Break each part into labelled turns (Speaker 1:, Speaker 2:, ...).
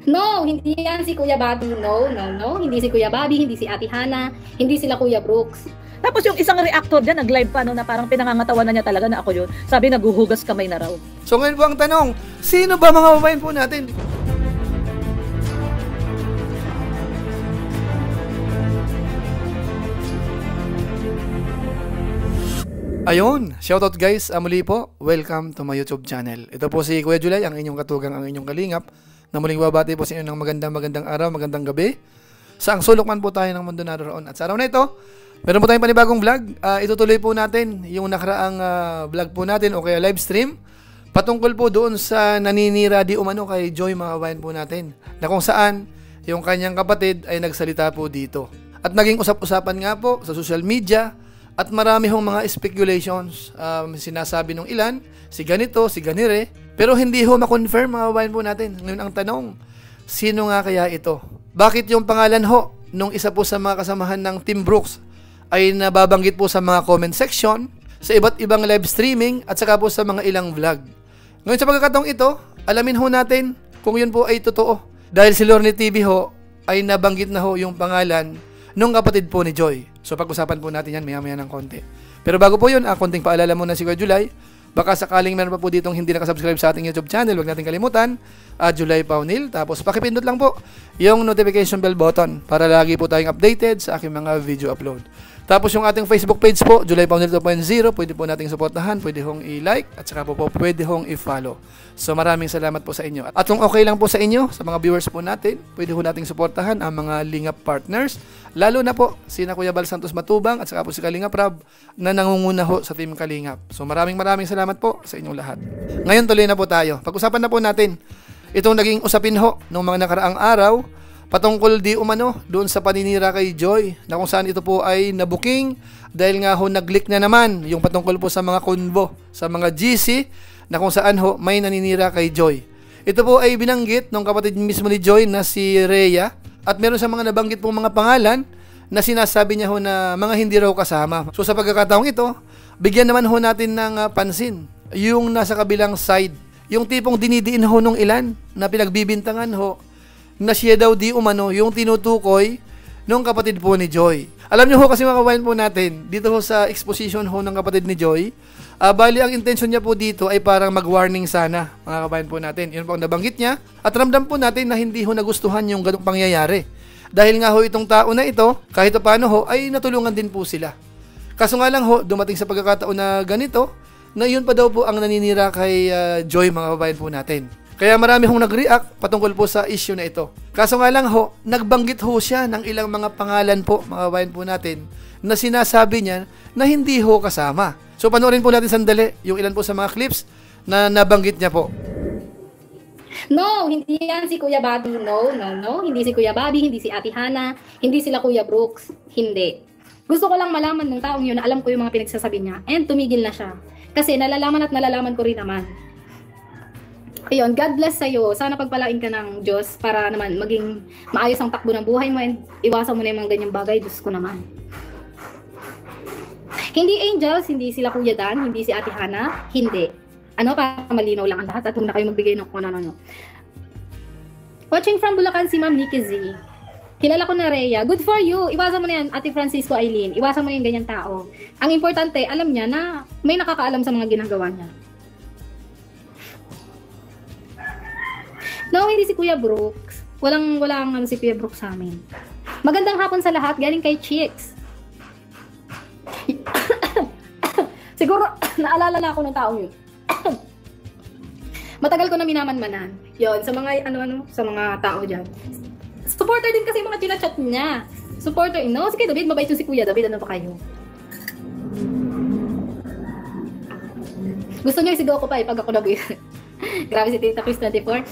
Speaker 1: No, hindi yan si Kuya Bobby. No, no, no. Hindi si Kuya Bobby, hindi si Ate Hana, hindi sila Kuya Brooks.
Speaker 2: Tapos yung isang reactor dyan, nag-live pa, no, na parang pinangangatawa na niya talaga na ako yun. Sabi, naghuhugas kamay na raw.
Speaker 3: So ngayon po ang tanong, sino ba mga babayan po natin? Ayun, shoutout guys, muli po, welcome to my YouTube channel. Ito po si Kuya Julay, ang inyong katugang, ang inyong kalingap, na muling babati po sa inyo ng magandang araw, magandang gabi. Saang sulok man po tayo ng mundo naroon. At sa araw na ito, meron po tayong panibagong vlog. Itutuloy po natin yung nakaraang vlog po natin o kaya live stream patungkol po doon sa naninira di umano kay Joy, mga kabayan po natin, na kung saan yung kanyang kapatid ay nagsalita po dito. At naging usap-usapan nga po sa social media. At marami hong mga speculations, sinasabi nung ilan, si ganito, si ganire, pero hindi ho ma-confirm, mga kabayan po natin. Ngayon ang tanong, sino nga kaya ito? Bakit yung pangalan ho nung isa po sa mga kasamahan ng Team Brooks ay nababanggit po sa mga comment section, sa iba't ibang live streaming, at saka po sa mga ilang vlog? Ngayon sa pagkakataong ito, alamin ho natin kung yun po ay totoo. Dahil si Lorne TV ho ay nabanggit na ho yung pangalan nung kapatid po ni Joy. So pag-usapan po natin yan maya-maya ng konti. Pero bago po yun, konting paalala muna si Kuya Julay. Baka sakaling meron pa po ditong hindi nakasubscribe sa ating YouTube channel, huwag natin kalimutan, Julay Paunil. Tapos pakipindot lang po yung notification bell button para lagi po tayong updated sa aking mga video upload. Tapos yung ating Facebook page po, Julay Paunil 2.0, pwede po nating suportahan, pwede hong i-like, at saka po pwede hong i-follow. So maraming salamat po sa inyo. At kung okay lang po sa inyo, sa mga viewers po natin, pwede po nating suportahan ang mga Lingap partners, lalo na po si Kuya Bal Santos Matubang at saka po si Kalingap Rab na nangunguna ho sa Team Kalingap. So maraming salamat po sa inyong lahat. Ngayon tuloy na po tayo. Pag-usapan na po natin itong naging usapin ho nung mga nakaraang araw patungkol di umano doon sa paninira kay Joy, na kung saan ito po ay nabuking dahil nga ho nag-leak na naman yung patungkol po sa mga konbo, sa mga GC, na kung saan ho may naninira kay Joy. Ito po ay binanggit ng kapatid mismo ni Joy na si Rhea, at meron sa mga nabanggit pong mga pangalan na sinasabi niya ho na mga hindi raw kasama. So sa pagkakataong ito, bigyan naman ho natin ng pansin yung nasa kabilang side, yung tipong dinidiin ho nung ilan na pinagbibintangan ho na siya daw di umano yung tinutukoy nung kapatid po ni Joy. Alam niyo ho kasi mga kabayan po natin, dito ho sa exposition ho ng kapatid ni Joy, bali ang intention niya po dito ay parang mag-warning sana, mga kabayan po natin. Yun po ang nabanggit niya, at ramdam po natin na hindi ho nagustuhan yung ganong pangyayari. Dahil nga ho itong tao na ito, kahit paano ho, ay natulungan din po sila. Kaso nga lang ho, dumating sa pagkakataon na ganito, na yun pa daw po ang naninira kay Joy, mga kabayan po natin. Kaya marami hong nag-react patungkol po sa issue na ito. Kaso nga lang ho, nagbanggit ho siya ng ilang mga pangalan po, mga kabayan po natin, na sinasabi niya na hindi ho kasama. So panoorin po natin sandali yung ilan po sa mga clips na nabanggit niya po.
Speaker 1: No, hindi yan si Kuya Bobby. No, no, no. Hindi si Kuya Bobby, hindi si Ate Hana, hindi sila Kuya Brooks. Hindi. Gusto ko lang malaman ng taong yun na alam ko yung mga pinagsasabi niya, and tumigil na siya. Kasi nalalaman ko rin naman. Ayun, God bless sa'yo. Sana pagpalain ka ng Diyos para naman maging maayos ang takbo ng buhay mo, and iwasan mo na yung mga ganyang bagay. Diyos ko naman. Hindi angels, hindi sila Kuya Dan, hindi si Ate Hana, hindi. Para malinaw lang ang lahat at huwag na kayo magbigay ng kung ano. Watching from Bulacan si Ma'am Nikki Z. Kilala ko na Rhea. Good for you. Iwasan mo na yan, Ate Francisco Aileen. Iwasan mo na yung ganyang tao. Ang importante, alam niya na may nakakaalam sa mga ginagawa niya. No, hindi si Kuya Brooks. Walang si Kuya Brooks sa amin. Magandang hapon sa lahat, galing kay Chicks. Siguro, naalala na ako ng taong yun. Matagal ko na minamanmanan. Yon, sa mga sa mga tao dyan. Supporter din kasi mga chinachat niya. Supporter, no? Si David, mabait yung si Kuya David. Ano pa kayo? Gusto niyo isigaw ko pa pag ako grabe si Tita Chris 24.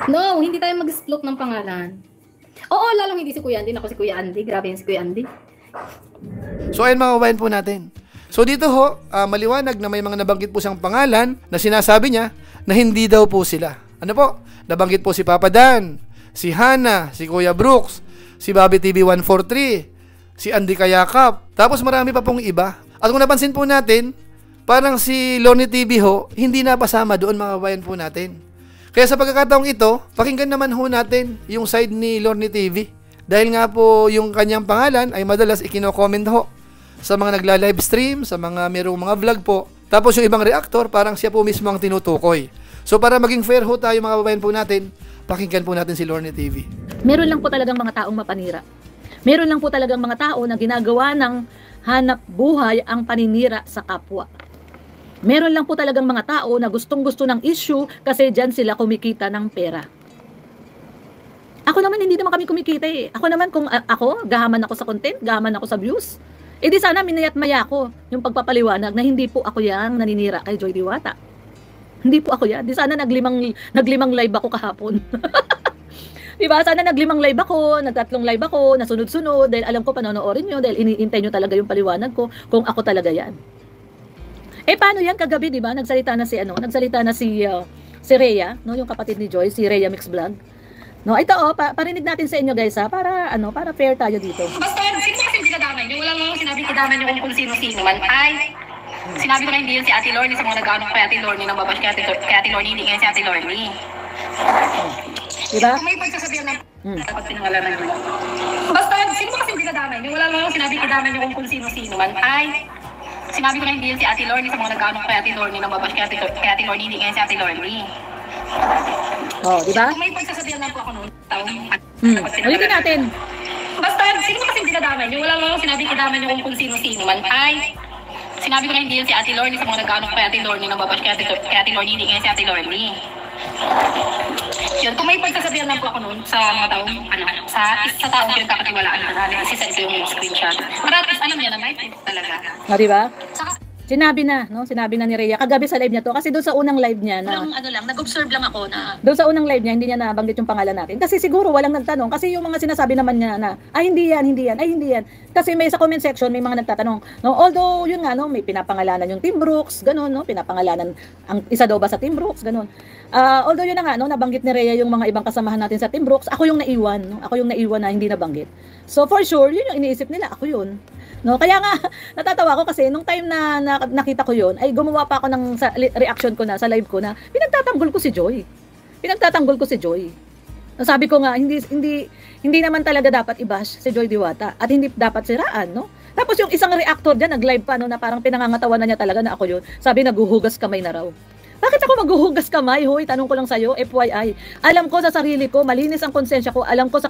Speaker 1: No, hindi tayo mag-explode ng pangalan. Oo, lalong hindi si Kuya Andy. Ako si Kuya Andy. Grabe yan si Kuya Andy.
Speaker 3: So ayun mga kabayan po natin. So dito ho, maliwanag na may mga nabanggit po siyang pangalan na sinasabi niya na hindi daw po sila. Ano po? Nabanggit po si Papa Dan, si Hana, si Kuya Brooks, si Bobby TV 143, si Andy Kayakap. Tapos marami pa pong iba. At kung napansin po natin, parang si Lorne TV ho, hindi napasama doon mga kabayan po natin. Kaya sa pagkakataong ito, pakinggan naman ho natin yung side ni Lorne TV. Dahil nga po yung kanyang pangalan ay madalas ikino-comment ho sa mga nagla-live stream, sa mga merong mga vlog po. Tapos yung ibang reactor, parang siya po mismo ang tinutukoy. So para maging fair ho tayo mga kababayan po natin, pakinggan po natin si Lorne TV.
Speaker 2: Meron lang po talagang mga taong mapanira. Meron lang po talagang mga tao na ginagawa ng hanap buhay ang paninira sa kapwa. Meron lang po talagang mga tao na gustong-gusto ng issue kasi dyan sila kumikita ng pera. Ako naman, hindi naman kami kumikita eh. Ako naman, kung ako, gahaman ako sa content, gahaman ako sa views, eh di sana minayat maya ko yung pagpapaliwanag na hindi po ako yang naninira kay Joy Diwata. Hindi po ako yan. Di sana naglimang live ako kahapon. Diba? Sana naglimang live ako, nagtatlong live ako, nasunod-sunod, dahil alam ko panonoorin nyo, dahil iniintay nyo talaga yung paliwanag ko kung ako talaga yan. Eh paano yan kagabi, diba? Nagsalita na si Rhea, no, yung kapatid ni Joy, si Rhea Mix Vlog. No, ito parinig natin sa inyo guys ha, para fair tayo dito.
Speaker 1: Basta, sino kasi dinadamay nyo? Wala mo sinabi ko damay nyo kung sino-sino man. Ay, sinabi ko na hindi yun si Ate Lorne, sa mga nag-ano kay Ate Lorne, nang babash kay Ate Lorne, hindi ngayon si Ate Lorne.
Speaker 2: Diba?
Speaker 1: Kung may pagsasabihan ng dapat pinangalanan nyo. Basta, sino kasi dinadamay nyo? Wala mo sinabi ko damay nyo kung sino-sino man. Ay, sinabi ko na hindi yun si Ate Lorne, sa mga nag-ano kay Ate Lorne, nang babash kay Ate Lorne, hindi ngayon si Ate Lorne.
Speaker 2: Oh, diba?
Speaker 1: Kung may pagsasabihan lang po ako noon,
Speaker 2: Ulitin natin.
Speaker 1: Basta, sino kasi dinadamay nyo? Wala mo sinabi ko damay nyo kung sino-sino man. Ay, sinabi ko na hindi yun si Ate Lorne, sa mga nag-ano kay Ate Lorne, nang babash kay Ate Lorne, hindi ngayon si Ate Lorne. Yun, kung may pagsasabihan lang po ako noon sa mga taong, sa taong yung kakatiwalaan ko na, kasi sa ito yung screenshot. Maratis, alam niya na, may talaga.
Speaker 2: O, diba?
Speaker 1: Saka,
Speaker 2: Sinabi na ni Rhea kagabi sa live niya to, kasi doon sa unang live niya na
Speaker 1: nag-observe lang ako na
Speaker 2: doon sa unang live niya hindi niya nabanggit yung pangalan natin kasi siguro walang nagtanong, kasi yung mga sinasabi naman niya na hindi yan kasi may sa comment section may mga nagtatanong, no, although yun nga, no, may pinapangalanan yung Team Brooks ganun, no, pinapangalanan ang isa daw ba sa Team Brooks ganun. Although yun na nga, no, nabanggit ni Rhea yung mga ibang kasamahan natin sa Team Brooks, ako yung naiwan, no, na hindi nabanggit. So for sure yun yung iniisip nila, ako yun. No, kaya nga natatawa ko kasi nung time na nakita ko 'yon, ay gumawa pa ako ng reaction ko na sa live ko na pinagtatanggol ko si Joy. Sabi ko nga hindi naman talaga dapat i-bash si Joy Diwata at hindi dapat siraan, no? Tapos yung isang reactor diyan nag-live pa no, na parang pinangangatawanan niya talaga na ako 'yon. Sabi naghuhugas kamay na raw. Bakit ako maghuhugas kamay? Hoy, tanong ko lang sa'yo, FYI. Alam ko sa sarili ko, malinis ang konsensya ko. Alam ko sa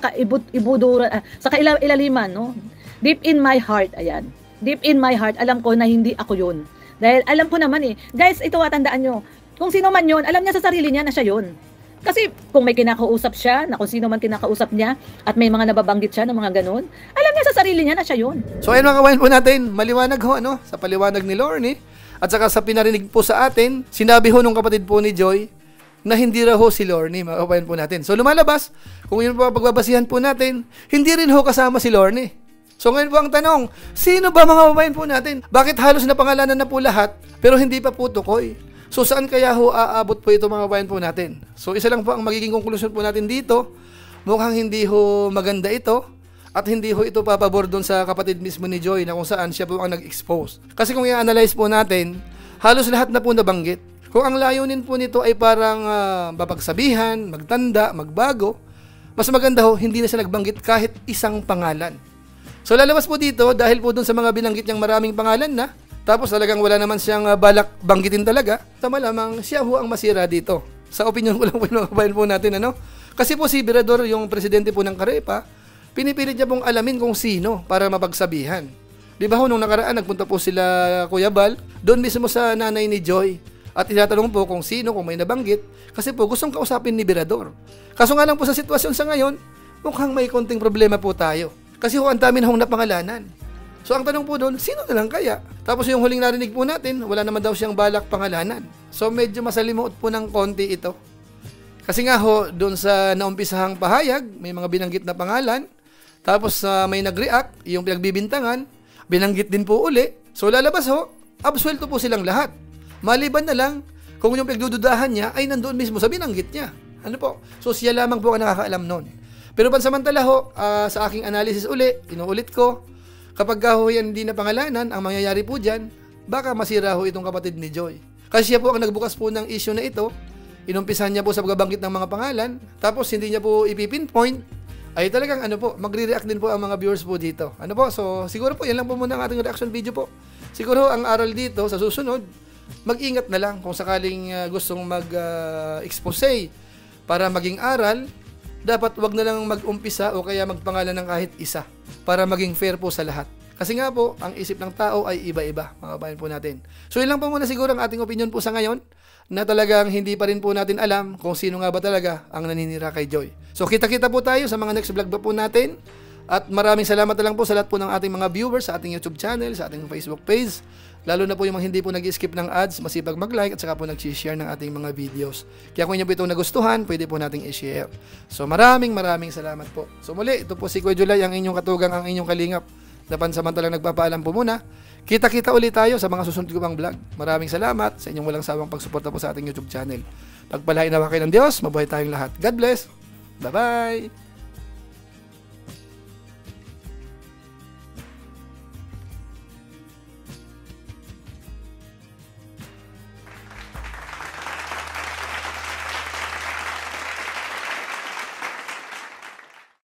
Speaker 2: ilaliman, no? Deep in my heart, ayan. Deep in my heart, alam ko na hindi ako yun. Dahil alam ko naman eh. Guys, ito tandaan nyo. Kung sino man yun, alam niya sa sarili niya na siya yun. Kasi kung may kinakausap siya, na kung sino man kinakausap niya, at may mga nababanggit siya ng mga ganun, alam niya sa sarili niya na siya yun.
Speaker 3: So ayun mga kawain po natin, maliwanag ho, ano, sa paliwanag ni Lorne, at saka sa pinarinig po sa atin, sinabi ho nung kapatid po ni Joy, na hindi raw ho si Lorne, mga kawain po natin. So lumalabas, kung yun po pagbabasihan po natin, hindi rin ho kasama si Lorne. So ngayon po ang tanong, sino ba mga kababayan po natin? Bakit halos napangalanan na po lahat, pero hindi pa po tukoy? So saan kaya ho aabot po ito mga kababayan po natin? So isa lang po ang magiging konklusyon po natin dito, mukhang hindi ho maganda ito, at hindi ho ito papabor doon sa kapatid mismo ni Joy na kung saan siya po ang nag-expose. Kasi kung i-analyze po natin, halos lahat na po nabanggit. Kung ang layunin po nito ay parang babagsabihan, magtanda, magbago, mas maganda ho, hindi na siya nagbanggit kahit isang pangalan. So lalabas po dito dahil po dun sa mga binanggit niyang maraming pangalan na, tapos talagang wala naman siyang balak banggitin talaga, tama lamang siya ho ang masira dito. Sa opinion ko lang po yung kabayan po natin, ano? Kasi po si Virador, yung presidente po ng Karepa, pinipilit niya pong alamin kung sino para mapagsabihan. Di ba ho, nung nakaraan, nagpunta po sila Kuya Bal, doon mismo sa nanay ni Joy. At tinatanong po kung sino, kung may nabanggit, kasi po gustong kausapin ni Virador. Kaso nga lang po sa sitwasyon sa ngayon, mukhang may konting problema po tayo. Kasi ho, ang dami na hong napangalanan. So ang tanong po doon, sino na lang kaya? Tapos yung huling narinig po natin, wala naman daw siyang balak pangalanan. So medyo masalimuot po ng konti ito. Kasi nga ho, doon sa naumpisahang pahayag, may mga binanggit na pangalan. Tapos may nag-react, yung pinagbibintangan, binanggit din po uli. So lalabas ho, absuelto po silang lahat. Maliban na lang, kung yung pagdududahan niya ay nandoon mismo sa binanggit niya. Ano po? So siya lamang po ang nakakaalam noon. Pero pansamantala ho, sa aking analysis inuulit ko, kapag ho yan hindi na pangalanan, ang mangyayari po dyan, baka masira ho itong kapatid ni Joy. Kasi siya po ang nagbukas po ng issue na ito, inumpisahan niya po sa pagbabanggit ng mga pangalan, tapos hindi niya po ipipinpoint, ay talagang magre-react din po ang mga viewers po dito. So siguro po yan lang po muna ang ating reaction video po. Siguro ang aral dito sa susunod, mag-ingat na lang kung sakaling gustong mag-expose para maging aral, dapat wag na lang mag-umpisa o kaya magpangalan ng kahit isa para maging fair po sa lahat. Kasi nga po, ang isip ng tao ay iba-iba, mga kabayan po natin. So yun lang po muna siguro ang ating opinion po sa ngayon, na talagang hindi pa rin po natin alam kung sino nga ba talaga ang naninira kay Joy. So kita-kita po tayo sa mga next vlog pa po natin. At maraming salamat na lang po sa lahat po ng ating mga viewers sa ating YouTube channel, sa ating Facebook page. Lalo na po yung mga hindi po nag-skip ng ads, masipag mag-like at saka po nag-share ng ating mga videos. Kaya kung inyo po ito nagustuhan, pwede po nating i-share. So maraming salamat po. So muli, ito po si Kuya Julay, ang inyong katugang, ang inyong kalingap, na pansamantalang nagpapaalam po muna. Kita-kita ulit tayo sa mga susunod ko pang vlog. Maraming salamat sa inyong walang sawang pagsuporta po sa ating YouTube channel. Pagpalain nawa kayo ng Diyos, mabuhay tayong lahat. God bless. Bye-bye.